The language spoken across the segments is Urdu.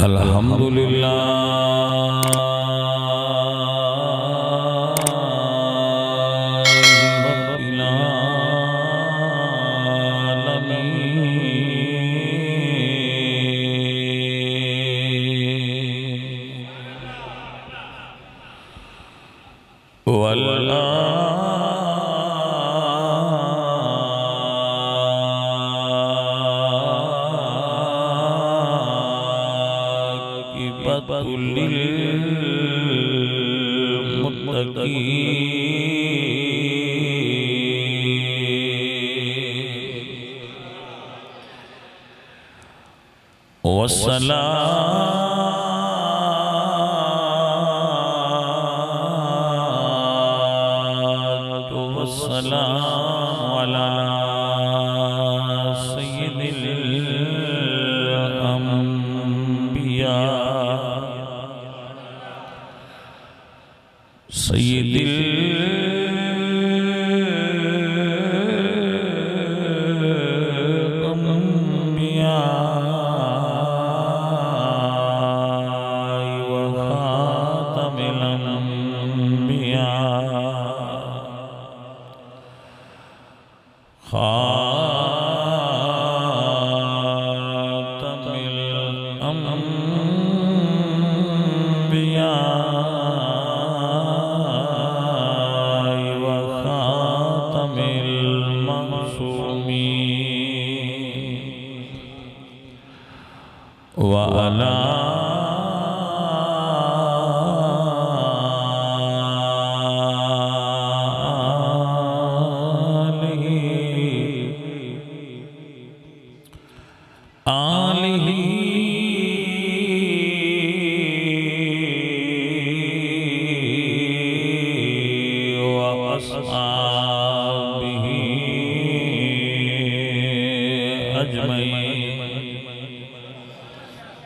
الحمدللہ رب العالمین والصلاة والسلام على سيد الأنبياء سيد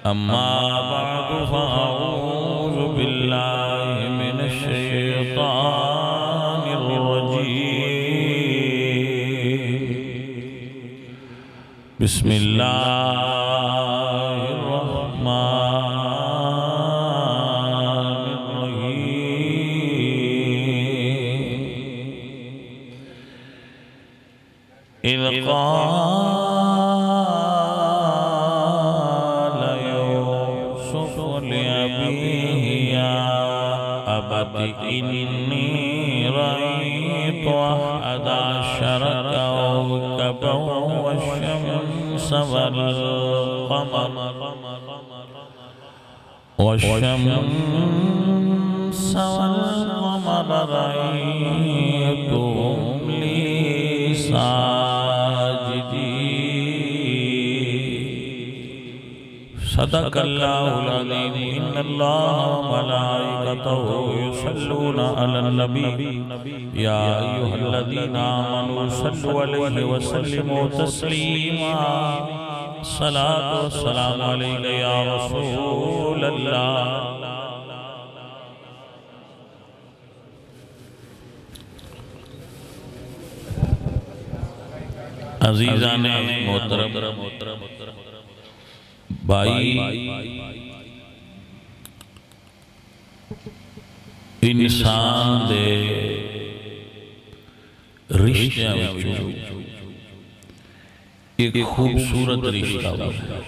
أما بعد فأعوذ بالله من الشيطان الرجيم بسم الله الرحمن الرحيم إذ إني رأيت أحد عشر كوكبا والشمس والقمر رأيتهم لي ساجدين صدق الله العظيم إن الله وملائكته يصلون على النبي يا أيها الذين آمنوا صلوا عليه وسلموا تسليما الصلاة والسلام عليك يا رسول الله عزیزان محترم بھائی انسان دے رشتہ وچوں ایک خوبصورت رشتہ ہوتا ہے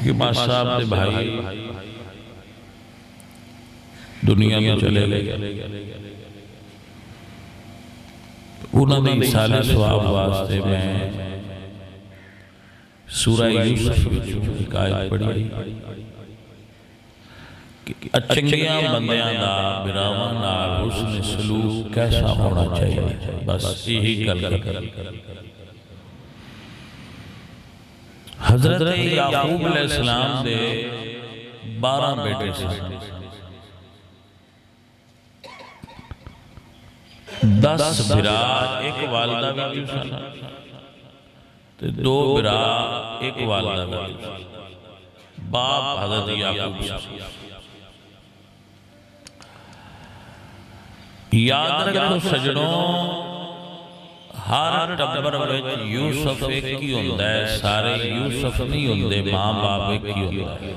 کہ ماں صاحب دے بھائی دنیا میں چلے گئے انہوں نے انسان سواب واسطے میں سورہ یوسف ایک آیت پڑھی کہ اچھنگیاں بندیاں دا براواں نال حسن سلوک کیسا ہونا چاہیے بس یہی گل کر حضرت یعقوب علیہ السلام دے 12 بیٹے سے 10 برا ایک والدہ بھی سن 2 برا ایک والدہ بھی باپ حضرت یعقوب یاد رکھو سجنوں ہر ٹبر وچ یوسف ایک ہی ہوندا ہے، سارے یوسف نہیں ہوندے، ماں باپ ایک ہی ہوندا ہے۔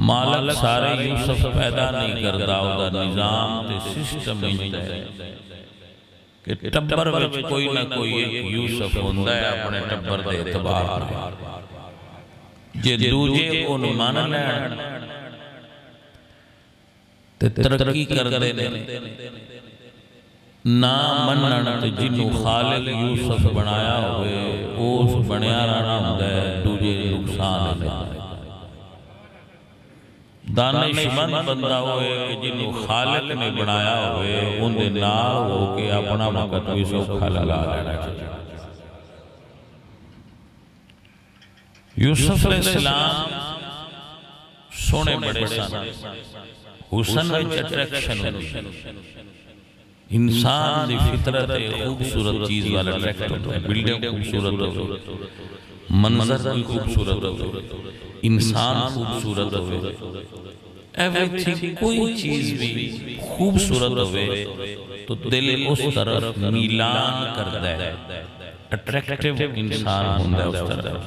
مالک سارے یوسف پیدا نہیں کردا، او دا نظام تے سسٹم ہوندا ہے کہ ٹبر وچ کوئی نہ کوئی ایک یوسف ہوندا ہے اپنے ٹبر دے اعتبار نال۔ جے دوجے اون مان لین تے ترقی کردے نے، نہ منن تے جنوں خالق یوسف بنایا ہوئے اس بنیا رہنا ہوندا ہے، دوجے نقصان ہے۔ دانش مند بندہ ہوئے کہ جنہوں خالق نے بنایا ہوئے ان دے نال ہو کے اپنا وقت بھی سوکھا لگا لینا چاہیے۔ یوسف علیہ السلام سونے بڑے سن، حسن وچ اٹریکشن ہوتی، انسان دی فطرت خوبصورت چیز والا اٹریکٹ ہوتا ہے، بلڈنگ خوبصورت ہوئے، منظر بھی خوبصورت ہوئے، انسان خوبصورت ہوئے، ایوریتھنگ کوئی چیز بھی خوبصورت ہوئے تو دل اس طرف میلان کرتا ہے، اٹریکٹیو انسان ہوندہ ہے اس طرف۔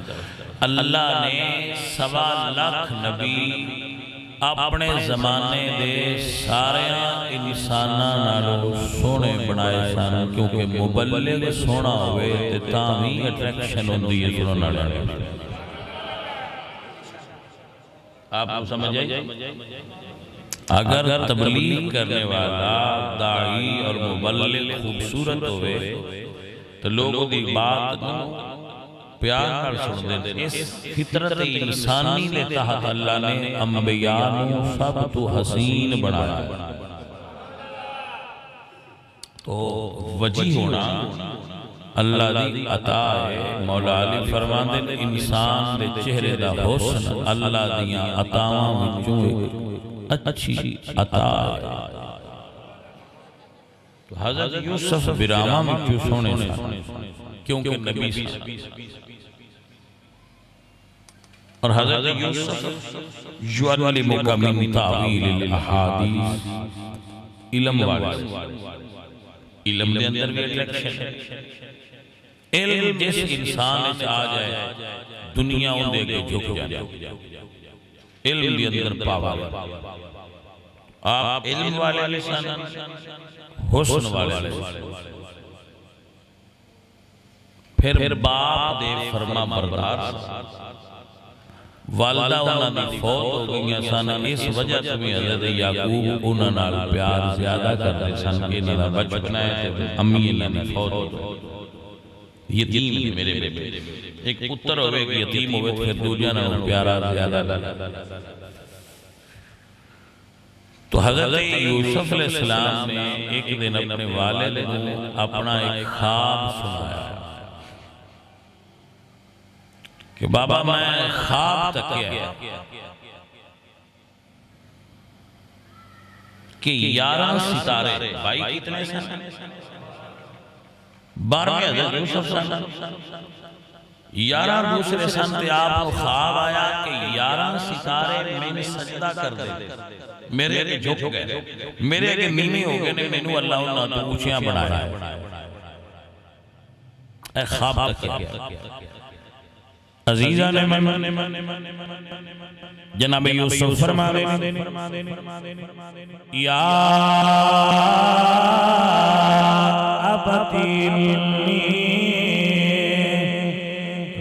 اللہ نے 1.25 نبی اپنے زمانے دے سارے انساناں نالوں سونے بنائے سن، کیونکہ مبلغ سونا ہوئے تے تاں بھی اٹریکشن ہوندی ہے سنن والے۔ آپ کو سمجھ آئی؟ اگر تبلیغ کرنے والا داعی اور مبلغ خوبصورت ہوئے تو لوگوں دی بات پیار کر سن دیں۔ اس فطرت انسانی کے تحت اللہ نے انبیاء کو سب تو حسین بنایا، تو وجہ ہونا اللہ دی عطا ہے۔ مولا علی فرماندے نے انسان دے چہرے دا حسن اللہ دیاں عطاواں وچوں ایک اچھی عطا ہے۔ تو حضرت یوسف براواں وچوں سونے سن کیونکہ نبی سن، اور حضرت یوسف یعلمک من تاویل الاحادیث، علم والے، علم دے اندر بھی اٹریکشن ہے۔ علم جس انسان سے آ جائے دنیا ان دے کے جھک جائے، علم دے اندر پاور۔ آپ علم والے لسان، حسن والے، پھر باپ دے فرما بردار، والدہ انہاں دی فوت ہو گئیاں سن، اس وجہ سے بھی حضرت یعقوب انہاں نال پیار زیادہ کرتے سن کہ انہاں دا بچپنا ہے تے امی انہاں دی فوت ہو، یتیم ہے میرے بیٹے، ایک پتر ہوئے ایک یتیم ہوئے پھر دوجہ نال پیارا زیادہ لگا۔ تو حضرت یوسف علیہ السلام نے ایک دن اپنے والد کو اپنا ایک خواب سنایا کہ بابا میں خواب تکیا کہ 11 ستارے، بھائی کتنے سن؟ 12 حضرت یوسف سن، 11 دوسرے سن، تے آپ کو خواب آیا کہ 11 ستارے میں سجدہ کر دے، میرے کے جھک گئے، میرے کے نیمے ہو گئے، مینو اللہ انہاں تو اونچیاں بنایا ہے۔ اے خواب تکیا عزیزہ نے جناب یوسف فرما دے یا ابتی انی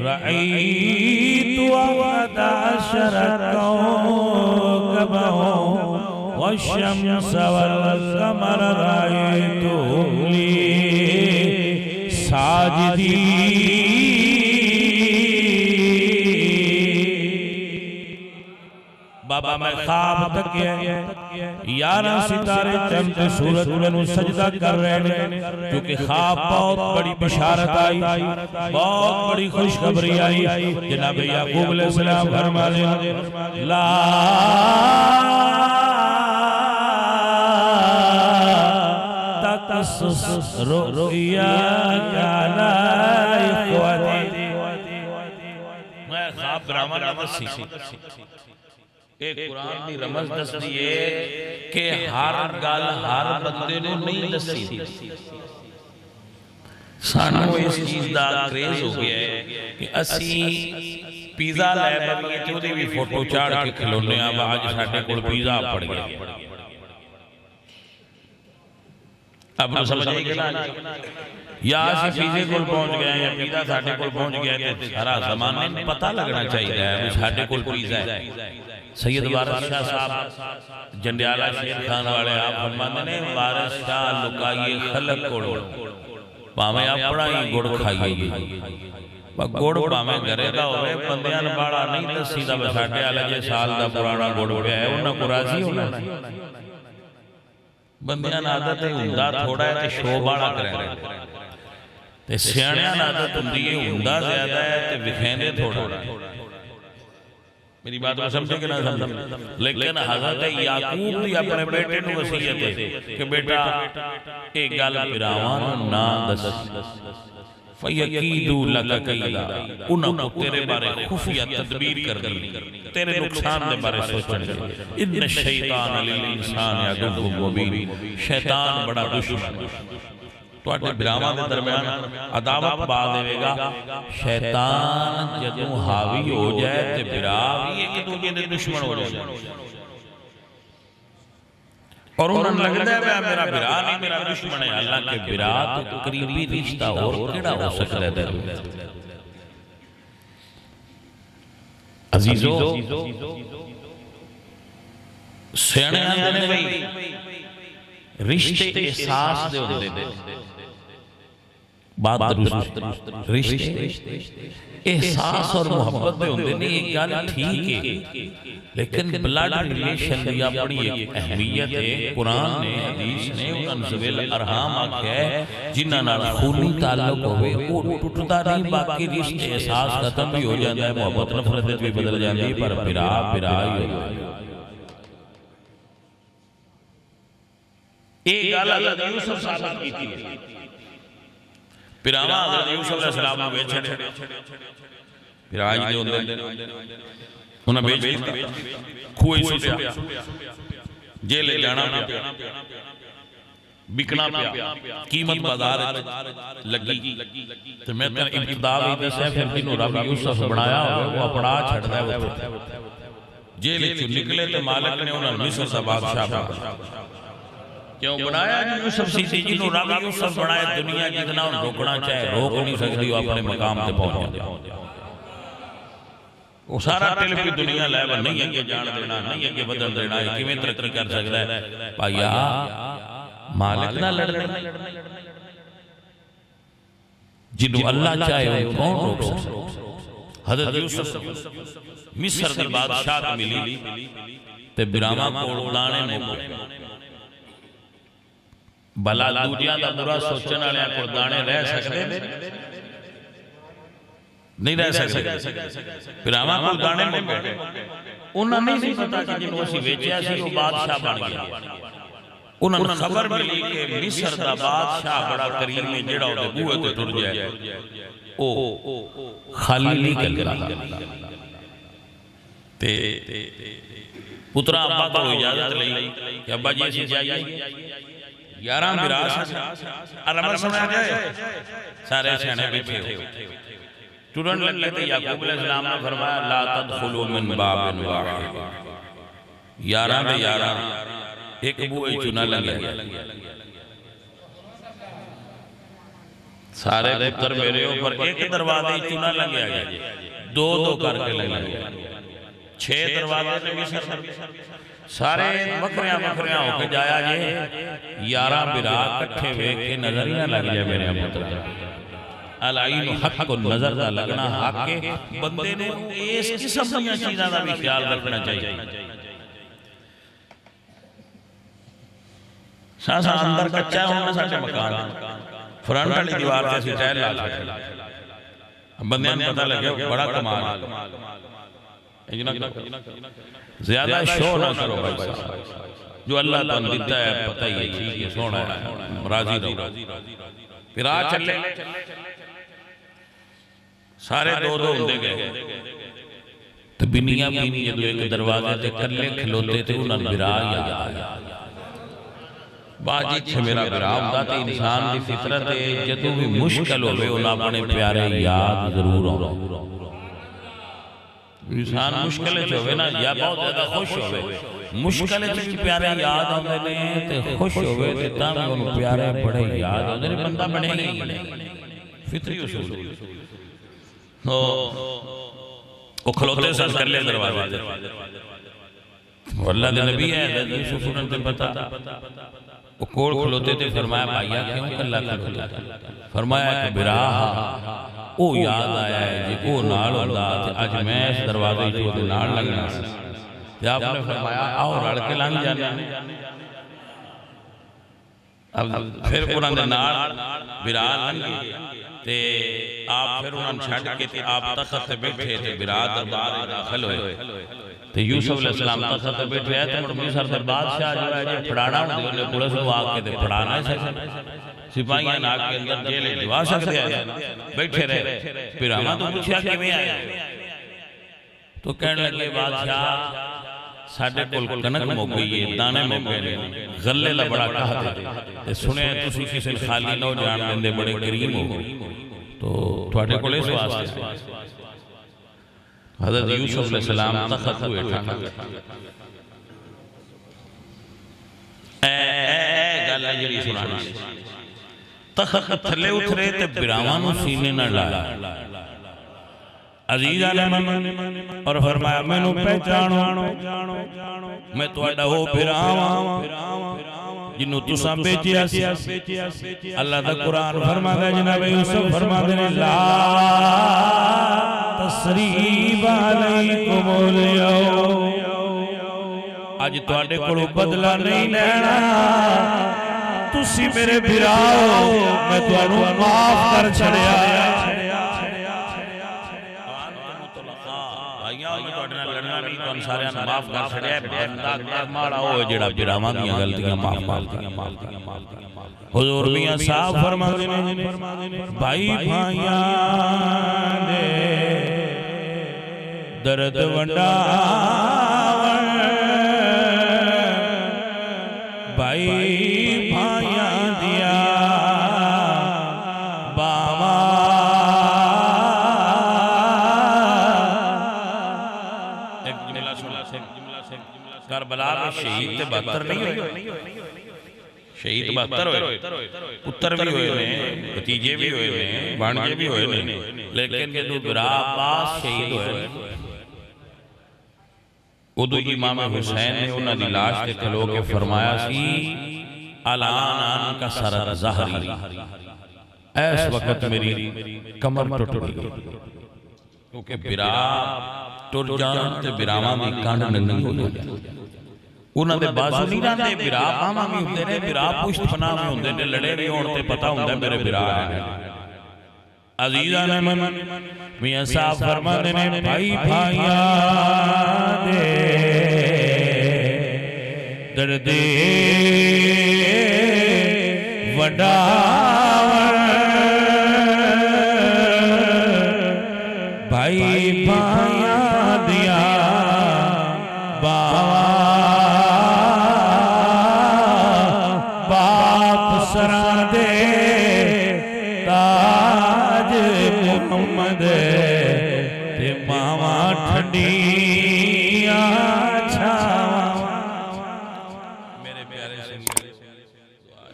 رأیت احد عشر کوكبا والشمس والقمر رأیتهم لی ساجدین۔ بابا میں خواب تک ہے 11 ستارے چمتے سورج میں سجدہ کر رہے ہیں، کیونکہ خواب بہت بڑی بشارت آئی، بہت بڑی خوشخبری آئی۔ جناب یعقوب علیہ السلام فرما دے لا تقصص رؤیاک علی اخوتی۔ میں خواب ڈرامہ رمز سی، ایک قرآن دی رمز دس دیئے کہ ہر گل ہر بندے نے نہیں دسی، سانو اس چیز دا کریز ہو گیا ہے کہ اسی پیزا لے بھائی تو دی بھی فوٹو چاڑ کے کھلونے اب آج ساٹھے کول پیزا پڑ گیا اب نو سمجھ آئی گیا یا اسی پیزے کول پہنچ گیا یا پیزا ساٹھے کول پہنچ گیا تو سارا زمانے پتہ لگنا چاہیے ہے ساٹھے کول پیزا ہے سید وارث شاہ صاحب جنڈیالہ شیر خان والے آپ فرماتے نے وارث شاہ لکائیے خلق کوڑو پاویں اپنا ہی گڑ کھائیے گی گڑ پاویں گھرے دا ہوئے بندیاں بڑا نہیں دسی دا بساٹے آلہ جے سال دا پرانا گڑ پہ ہے انہاں کو راضی ہونا بندیاں عادت ہے ہندہ تھوڑا ہے تے شو باڑا کریں تے سیانیاں عادت ہندی ہے ہندہ زیادہ ہے تے وکھیندے تھوڑا میری بات کو سمجھے کہ نہ سمجھے لیکن حضرت یعقوب دی اپنے بیٹے نو وصیت ہے کہ بیٹا ایک گل پراوان نا دس فَيَقِيدُ لَكَ قَيْدًا انہوں کو تیرے بارے خفیہ تدبیر کر دی تیرے نقصان دے بارے سوچنے دے اِنَّ الشَّيْطَانَ لِلْإِنسَانِ عَدُوٌّ مُبِينٌ شیطان بڑا دشمن تو اٹھے براما دے درمیان عداوت با دے گا شیطان جدوں حاوی ہو جائے تے براوی ہے کہ تو یہ دشمن ہو جائے اور انہوں نے لگتا ہے میرا برا نہیں میرا دشمن ہے اللہ کے برا تو قریبی رشتہ اور کیڑا ہو سکتا ہے عزیزو سیانے آنے بھئی رشتے احساس دے ہوتے دے بات درست رشتے احساس اور محبت دے ہوتے نہیں ایک گال ٹھیک ہے لیکن بلڈ ریلیشن دی اپنی ایک اہمیت ہے قرآن نے حدیث نے انزویل ارحام آکھا ہے جنہاں نال خونی تعلق ہوئے وہ ٹوٹتا نہیں باقی رشتے احساس ختم بھی ہو جاتا ہے محبت نفرت بھی بدل جاتی ہے پر برا ہی ہو ایک گال حضرت یوسف صاحب کی تھی پھر آماں حضرت یوسف علیہ السلام نے بیچ چھڑے پھر آج دے ہوندے انہاں بیچ کھوئی سٹیا جیلے جانا پیا بکنا پیا قیمت بازار لگی تو میں تین ابتدا بھی دسے پھر جنہوں رب یوسف بنایا وہ اپنا چھڑتا ہے جیلے چو نکلے تو مالک نے انہاں مصر سے بادشاہ پا کیوں بنایا یوسف سیدھی جنہوں رب یوسف بنایا دنیا جتنا ان روکنا چاہے روک نہیں سکتی وہ اپنے مقام تے پہنچ جائے وہ سارا ٹل پی دنیا لائے وہ نہیں اگے جان دینا نہیں اگے بدل دینا ہے کیویں ترقی کر سکتا ہے پایا مالک نہ لڑ دینا جنہوں اللہ چاہے وہ کون روک سکتا حضرت یوسف مصر دی بادشاہ ملی تے براما کو دانے موکے بلا دوجیاں دا برا سوچن والے کو دانے رہ سکتے نہیں رہ سکتے پھر آماں کو دانے موکے انہوں نے نہیں پتا کہ جنہوں اسی ویچیا سی وہ بادشاہ بن گیا انہوں نے خبر ملی کہ مصر دا بادشاہ بڑا قریب میں جڑا ہوتے بوئے تے ٹر جائے او خالی کل رہا تے پترہ ابا کو اجازت لئی کہ ابا جی سے جائیے یاران براس علمہ سمجھا جائے سارے سیانے بیٹھے ہو ٹورن لگے تھے یعقوب علیہ السلام نے فرمایا لا تدخلوا من باب واحد یاران دے یاران ایک بوئے چنا لگے سارے پتر میرے اوپر ایک دروازے چنا لگے آگے دو کر کے لگے 6 دروازے سے مصر سارے مکریاں ہو کے جایا جے یارہ برا کٹھے ہوئے کے نظریاں لگ جائے میرے پتر العین حق نظر دا لگنا حق کے بندے نے اس قسم دیا چیزاں دا بھی خیال رکھنا چاہیے ساسا اندر کچھا ہے ہونا ساٹھے مکان فرنٹ علی دیوار سے سی ٹائل لا سکتے بندیاں پتہ لگے بڑا کمال زیادہ شو نہ کرو بھائی صاحب جو اللہ تو دیتا ہے پتہ ہی ہے ٹھیک ہے سونا ہے راضی رہو پھر آ چلے سارے دو ہوندے گئے تو بنیاں جدو ایک دروازے تے کلے کھلوتے تھے انہاں برا یاد آیا باجی چھے میرا برام دا تے انسان دی فطرت ہے جدو بھی مشکل ہوئے انہاں اپنے پیارے یاد ضرور ہوئے انسان مشکل ہوئے نا یا بہت زیادہ خوش ہوئے مشکل بھی پیارے یاد ہوئے تے خوش ہوئے تے تاں بھی انہوں پیارے بڑے یاد ہوئے بندہ بڑے گی فطری اصول وہ کھلوتے سن کر لے دروازے واللہ دے نبی ہے یوسف انہوں نے پتا وہ کول کھلوتے تھے فرمایا بھائیا کیوں کلا کھلوتے فرمایا کہ براہ او یاد آیا ہے جی او نال ہوندہ تھے آج میں اس دروازے جو دے نال لگنا جب آپ نے فرمایا آؤ رڑ کے لنگ جانا اب پھر انہوں نے نال براہ لنگی تے آپ پھر انہوں نے چھڑ کے تھے آپ تخت بیٹھے تھے براہ دربار داخل ہوئے تو یوسف علیہ السلام تخت بیٹھ رہے تھے مرمی سر در بادشاہ جو ہے جو پھڑانا ہوندے انہیں پولیس کو آکے تھے پھڑانا ہے سپاہیاں ناک کے اندر جیلے جوا سکتے ہیں بیٹھے رہے پھر ہمیں تو پوچھا کہ میں آئے تو کہنے لگے بادشاہ ساڑھے کل کنک مو گئی ہے دانے مو گئے غلے لبڑا کہا دے سنے تسی کسی خالی نو جان دندے بڑے کریم ہو تو تھوڑے کلے سواستے حضرت یوسف علیہ السلام تخت ہوئے ٹھانا گالا جری سنانی تخت تھلے اتھرے تے براوانو سینے نہ لایا عزیز علیہ اور فرمایا میں نو پہچانو میں تو اڈا ہو براواں جنہوں تو ساں بیچیا سی اللہ دا قرآن فرما دے جناب یوسف فرما دے لا تسریب علیکم اليوم آج تو اڈے کڑو بدلہ نہیں لینا تسی میرے براؤ میں تو اڈو معاف کر چھڑیا لڑنا نہیں تو انسارے معاف کر چھڑیا بندہ مارا ہوئے جڑا براواں دیا غلطیاں معاف حضور میاں صاحب فرما دینے بھائی بھائیاں دے درد ونڈا بھائی بھائیاں دیا باوا کربلا میں شہید تے بہتر نہیں ہوئے شہید بہتر ہوئے پتر بھی ہوئے ہیں بتیجے بھی ہوئے ہیں بانجے بھی ہوئے ہیں لیکن جدو برا عباس شہید ہوئے ادو امام حسین نے انہاں دی لاش تے کھلو کے فرمایا سی الان آن کا سر زہری ایس وقت میری کمر ٹوٹ گئی کیونکہ برا ٹوٹ جان تے براواں دی کانڈ نہیں ہو جائے انہاں دے بازو نہیں رہندے برا پاواں بھی ہوندے نے برا پشت پناہ بھی ہوندے نے لڑے بھی ہون تے پتہ ہوندا میرے برا ہے عزیزان من میاں صاحب فرما دینے بھائی بھائیاں دے درد وڈا بھائی بھائیاں دیا باپ سرا دے تاج محمد تے ماما ٹھنڈیاں چھاواں میرے پیارے سنگے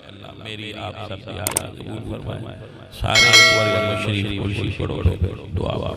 اللہ میری آپ سب کی حالات قبول فرمائے سارے ورگا شریف کلشی پڑھو دعا